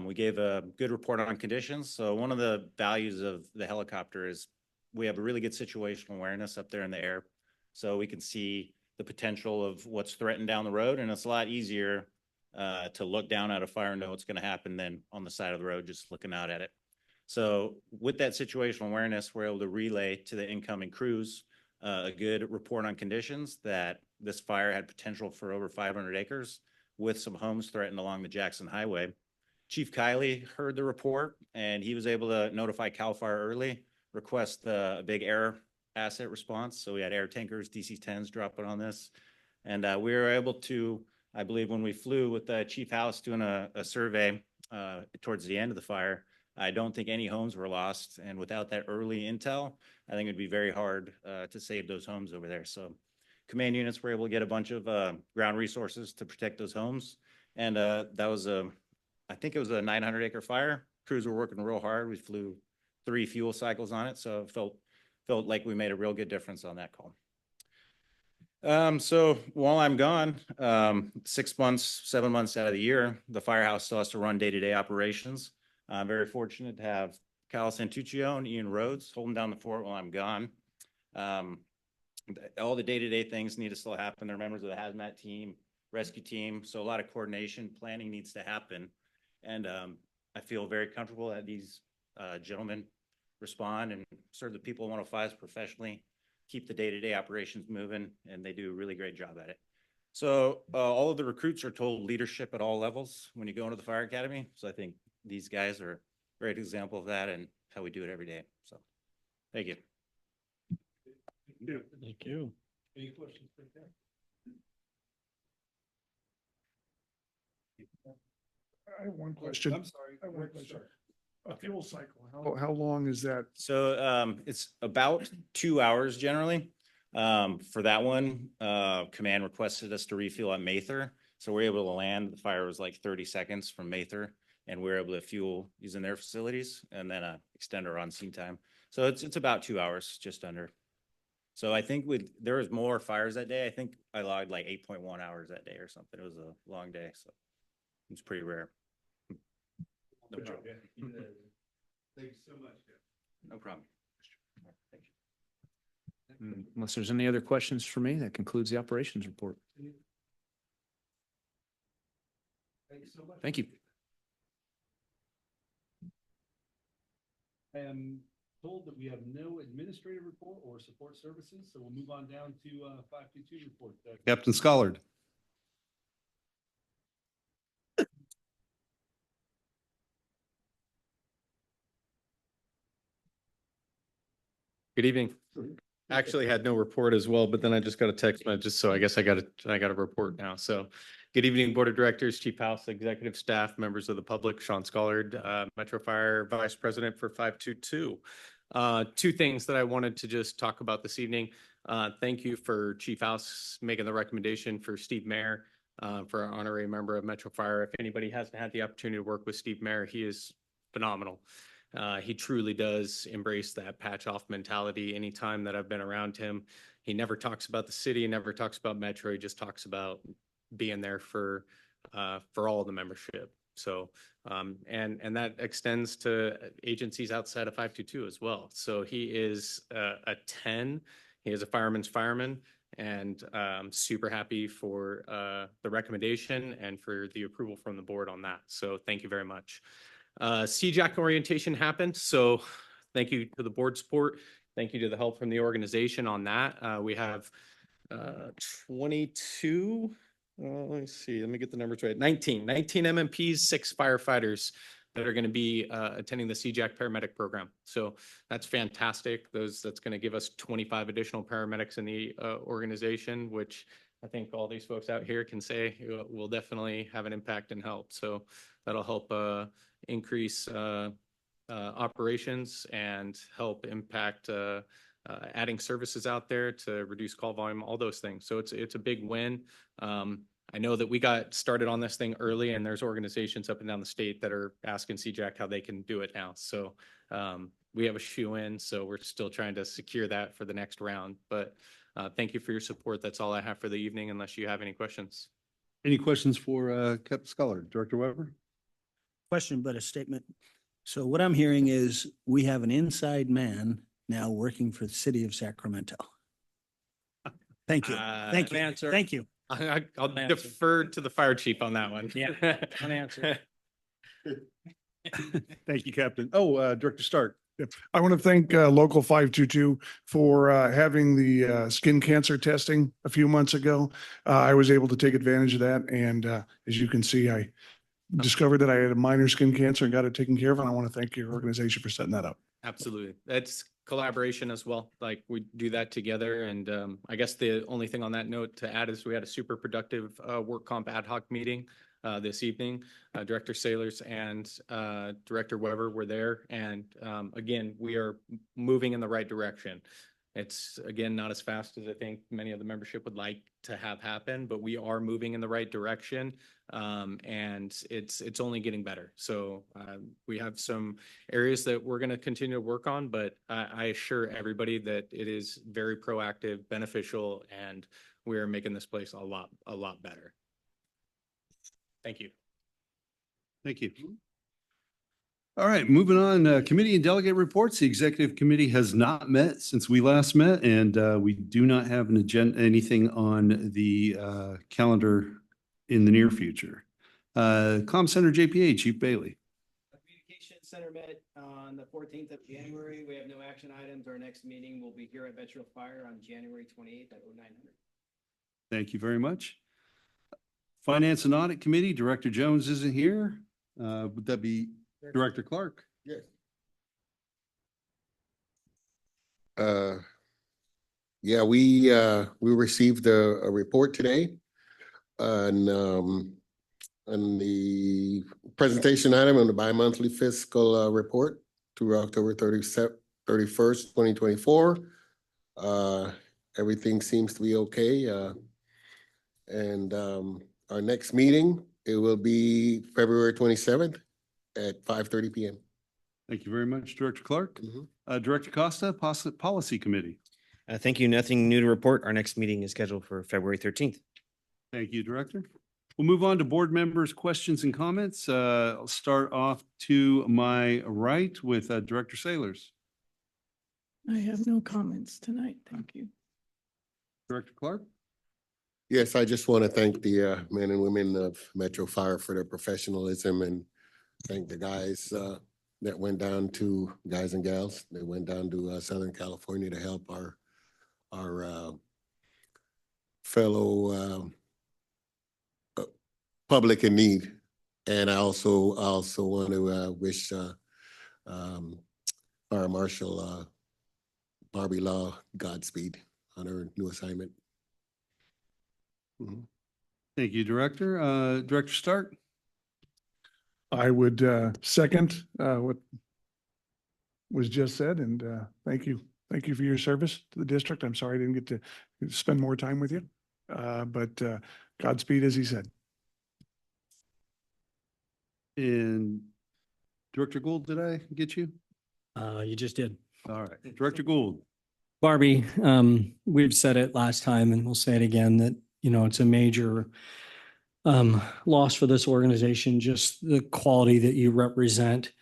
we gave a good report on conditions. So one of the values of the helicopter is we have a really good situational awareness up there in the air. So we can see the potential of what's threatened down the road. And it's a lot easier to look down at a fire and know what's going to happen than on the side of the road, just looking out at it. So with that situational awareness, we're able to relay to the incoming crews a good report on conditions that this fire had potential for over 500 acres with some homes threatened along the Jackson Highway. Chief Kiley heard the report, and he was able to notify CAL FIRE early, request a big air asset response. So we had air tankers, DC-10s dropping on this. And we were able to I believe when we flew with Chief House doing a survey towards the end of the fire, I don't think any homes were lost. And without that early intel, I think it'd be very hard to save those homes over there. So command units were able to get a bunch of ground resources to protect those homes. And that was I think it was a 900-acre fire. Crews were working real hard. We flew 3 fuel cycles on it. So it felt like we made a real good difference on that call. So while I'm gone, 6 months, 7 months out of the year, the firehouse still has to run day-to-day operations. I'm very fortunate to have Cal Santuccio and Ian Rhodes holding down the fort while I'm gone. All the day-to-day things need to still happen. They're members of the hazmat team, rescue team. So a lot of coordination, planning needs to happen. And I feel very comfortable that these gentlemen respond and serve the people of 105s professionally, keep the day-to-day operations moving, and they do a really great job at it. So all of the recruits are told leadership at all levels when you go into the fire academy. So I think these guys are a great example of that and how we do it every day. So thank you. Thank you. Any questions for Ken? I have one question. I'm sorry. I have one question. A fuel cycle, how long is that? So it's about 2 hours generally. For that one, command requested us to refuel at Mather. So we're able to land. The fire was like 30 seconds from Mather, and we're able to fuel using their facilities and then extend our on-scene time. So it's about 2 hours, just under. So I think there was more fires that day. I think I logged like 8.1 hours that day or something. It was a long day, so it's pretty rare. No problem. Thank you so much. No problem. Thank you. Unless there's any other questions for me, that concludes the operations report. Thank you so much. Thank you. I am told that we have no administrative report or support services, so we'll move on down to 522 report. Captain Scollard. Good evening. Actually had no report as well, but then I just got a text message, so I guess I got a report now. So good evening, Board of Directors, Chief House, executive staff, members of the public, Sean Scollard, Metro Fire Vice President for 522. 2 things that I wanted to just talk about this evening. Thank you for Chief House making the recommendation for Steve Mayer for our honorary member of Metro Fire. If anybody hasn't had the opportunity to work with Steve Mayer, he is phenomenal. He truly does embrace that patch off mentality. Anytime that I've been around him, he never talks about the city, never talks about Metro. He just talks about being there for all the membership. So, and that extends to agencies outside of 522 as well. So he is a 10. He is a fireman's fireman, and I'm super happy for the recommendation and for the approval from the board on that. So thank you very much. CJAC orientation happened. So thank you to the board support. Thank you to the help from the organization on that. We have 22, let me see, let me get the numbers right. 19 MMPs, 6 firefighters that are going to be attending the CJAC paramedic program. So that's fantastic. That's going to give us 25 additional paramedics in the organization, which I think all these folks out here can say will definitely have an impact and help. So that'll help increase operations and help impact adding services out there to reduce call volume, all those things. So it's a big win. I know that we got started on this thing early, and there's organizations up and down the state that are asking CJAC how they can do it now. So we have a shoe in, so we're still trying to secure that for the next round. But thank you for your support. That's all I have for the evening, unless you have any questions. Any questions for Captain Scollard? Director Weber? Question, but a statement. So what I'm hearing is we have an inside man now working for the city of Sacramento. Thank you. Thank you. Answer. Thank you. I'll defer to the fire chief on that one. Yeah, an answer. Thank you, Captain. Oh, Director Stark. I want to thank Local 522 for having the skin cancer testing a few months ago. I was able to take advantage of that. And as you can see, I discovered that I had a minor skin cancer and got it taken care of. And I want to thank your organization for setting that up. Absolutely. That's collaboration as well. Like we do that together. And I guess the only thing on that note to add is we had a super productive work comp ad hoc meeting this evening. Director Sailors and Director Weber were there. And again, we are moving in the right direction. It's, again, not as fast as I think many of the membership would like to have happen, but we are moving in the right direction. And it's only getting better. So we have some areas that we're going to continue to work on, but I assure everybody that it is very proactive, beneficial, and we're making this place a lot better. Thank you. Thank you. All right, moving on, committee and delegate reports. The executive committee has not met since we last met, and we do not have an agenda, anything on the calendar in the near future. Comm Center JPA, Chief Bailey. Communication Center met on the 14th of January. We have no action items. Our next meeting will be here at Metro Fire on January 28th at 0900. Thank you very much. Finance and Audit Committee, Director Jones isn't here. Would that be Director Clark? Yes. Yeah, we received a report today on the presentation item on the bi-monthly fiscal report through October 31st, 2024. Everything seems to be okay. And our next meeting, it will be February 27th at 5:30 p.m. Thank you very much, Director Clark. Director Costa, Policy Committee. Thank you. Nothing new to report. Our next meeting is scheduled for February 13th. Thank you, Director. We'll move on to board members' questions and comments. I'll start off to my right with Director Sailors. I have no comments tonight. Thank you. Director Clark? Yes, I just want to thank the men and women of Metro Fire for their professionalism and thank the guys that went down to, guys and gals, that went down to Southern California to help our fellow public in need. And I also want to wish Fire Marshal Barbie Law Godspeed on her new assignment. Thank you, Director. Director Stark? I would second what was just said, and thank you. Thank you for your service to the district. I'm sorry I didn't get to spend more time with you, but Godspeed, as he said. And Director Gould, did I get you? You just did. All right, Director Gould. Barbie, we've said it last time and we'll say it again that, you know, it's a major loss for this organization, just the quality that you represent.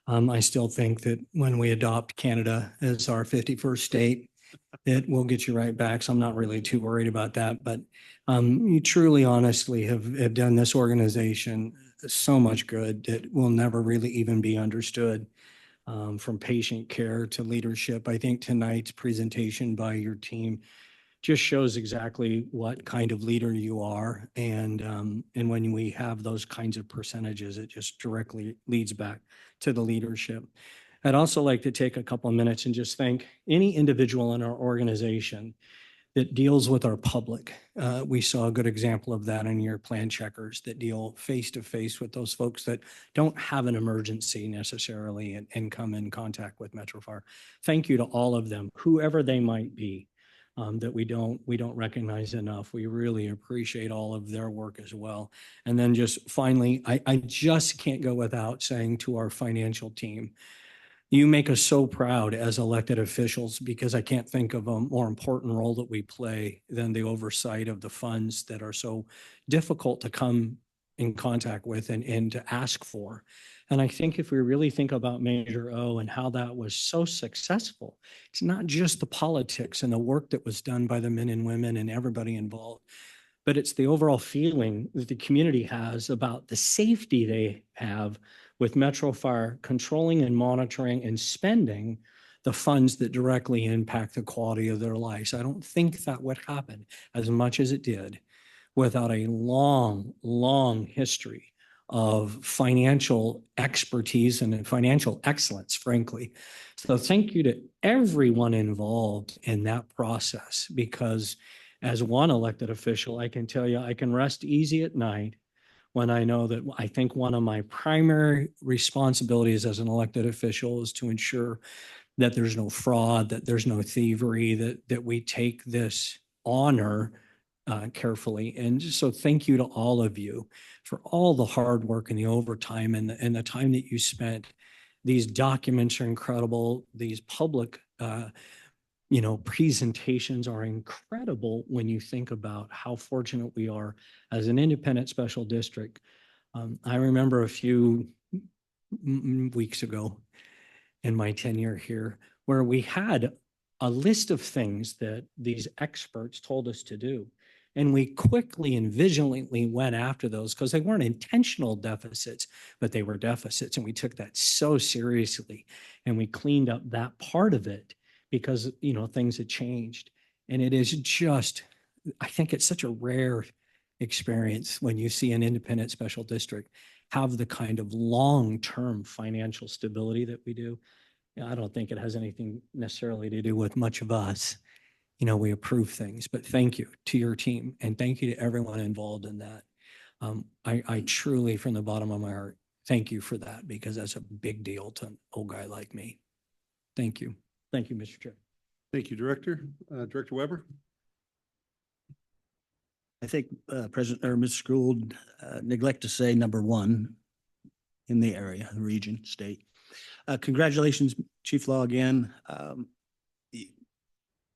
I still think that when we adopt Canada as our 51st state, it will get you right back. So I'm not really too worried about that. But you truly, honestly have done this organization so much good that will never really even be understood, from patient care to leadership. I think tonight's presentation by your team just shows exactly what kind of leader you are. And when we have those kinds of percentages, it just directly leads back to the leadership. I'd also like to take a couple of minutes and just thank any individual in our organization that deals with our public. We saw a good example of that in your plan checkers that deal face to face with those folks that don't have an emergency necessarily and come in contact with Metro Fire. Thank you to all of them, whoever they might be. That we don't recognize enough. We really appreciate all of their work as well. And then just finally, I just can't go without saying to our financial team, you make us so proud as elected officials because I can't think of a more important role that we play than the oversight of the funds that are so difficult to come in contact with and to ask for. And I think if we really think about Measure O and how that was so successful, it's not just the politics and the work that was done by the men and women and everybody involved, but it's the overall feeling that the community has about the safety they have with Metro Fire controlling and monitoring and spending the funds that directly impact the quality of their lives. I don't think that would happen as much as it did without a long, long history of financial expertise and financial excellence, frankly. So thank you to everyone involved in that process, because as one elected official, I can tell you, I can rest easy at night when I know that I think one of my primary responsibilities as an elected official is to ensure that there's no fraud, that there's no thievery, that we take this honor carefully. And so thank you to all of you for all the hard work and the overtime and the time that you spent. These documents are incredible. These public presentations are incredible when you think about how fortunate we are as an independent special district. I remember a few weeks ago in my tenure here where we had a list of things that these experts told us to do. And we quickly and vigilantly went after those because they weren't intentional deficits, but they were deficits. And we took that so seriously and we cleaned up that part of it because, things had changed. And it is just, I think it's such a rare experience when you see an independent special district have the kind of long-term financial stability that we do. I don't think it has anything necessarily to do with much of us. We approve things, but thank you to your team and thank you to everyone involved in that. I truly, from the bottom of my heart, thank you for that because that's a big deal to an old guy like me. Thank you. Thank you, Mr. Chair. Thank you, Director. Director Weber? I think President or Mr. Gould neglect to say number one in the area, the region, state. Congratulations, Chief Law, again.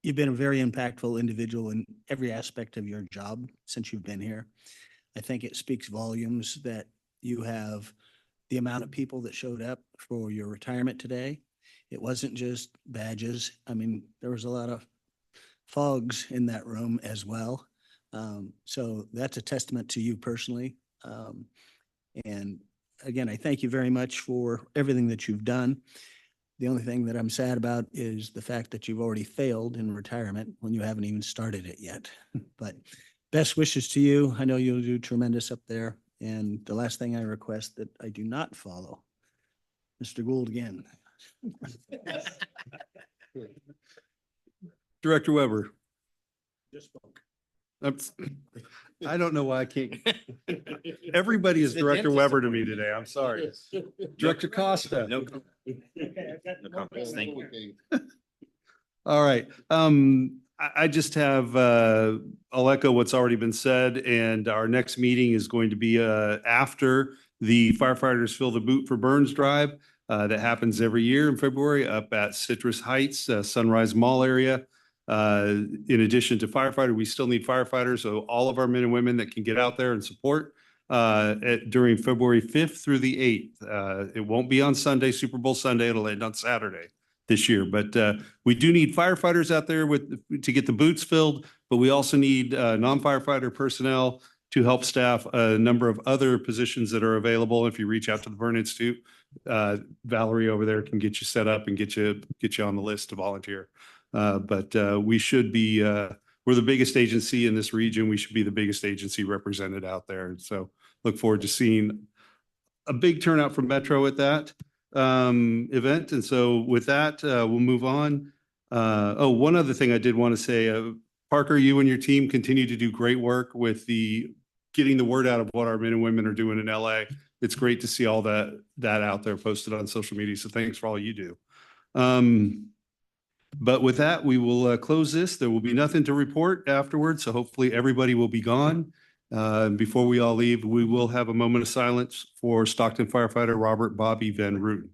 You've been a very impactful individual in every aspect of your job since you've been here. I think it speaks volumes that you have the amount of people that showed up for your retirement today. It wasn't just badges. I mean, there was a lot of fogs in that room as well. So that's a testament to you personally. And again, I thank you very much for everything that you've done. The only thing that I'm sad about is the fact that you've already failed in retirement when you haven't even started it yet. But best wishes to you. I know you'll do tremendous up there. And the last thing I request that I do not follow, Mr. Gould again. Director Weber? Just spoke. I don't know why I can't. Everybody is Director Weber to me today. I'm sorry. Director Costa? No comments. Thank you. All right. I just have, I'll echo what's already been said, and our next meeting is going to be after the firefighters fill the boot for Burns Drive. That happens every year in February up at Citrus Heights, Sunrise Mall area. In addition to firefighter, we still need firefighters. So all of our men and women that can get out there and support during February 5th through the 8th. It won't be on Sunday, Super Bowl Sunday. It'll end on Saturday this year. But we do need firefighters out there to get the boots filled, but we also need non-firefighter personnel to help staff a number of other positions that are available. If you reach out to the Burn Institute, Valerie over there can get you set up and get you on the list to volunteer. But we should be, we're the biggest agency in this region. We should be the biggest agency represented out there. And so look forward to seeing a big turnout from Metro at that event. And so with that, we'll move on. One other thing I did want to say, Parker, you and your team continue to do great work with getting the word out of what our men and women are doing in LA. It's great to see all that out there posted on social media. So thanks for all you do. But with that, we will close this. There will be nothing to report afterwards. So hopefully everybody will be gone. Before we all leave, we will have a moment of silence for Stockton firefighter Robert Bobby Van Rooten.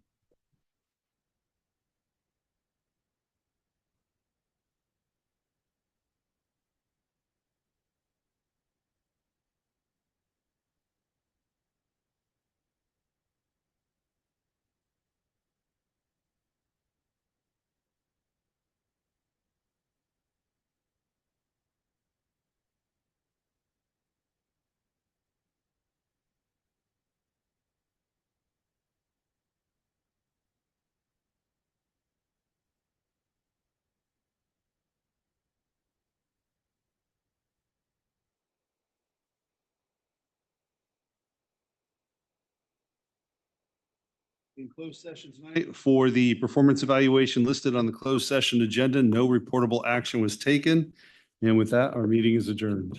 In closed session tonight for the performance evaluation listed on the closed session agenda, no reportable action was taken. And with that, our meeting is adjourned.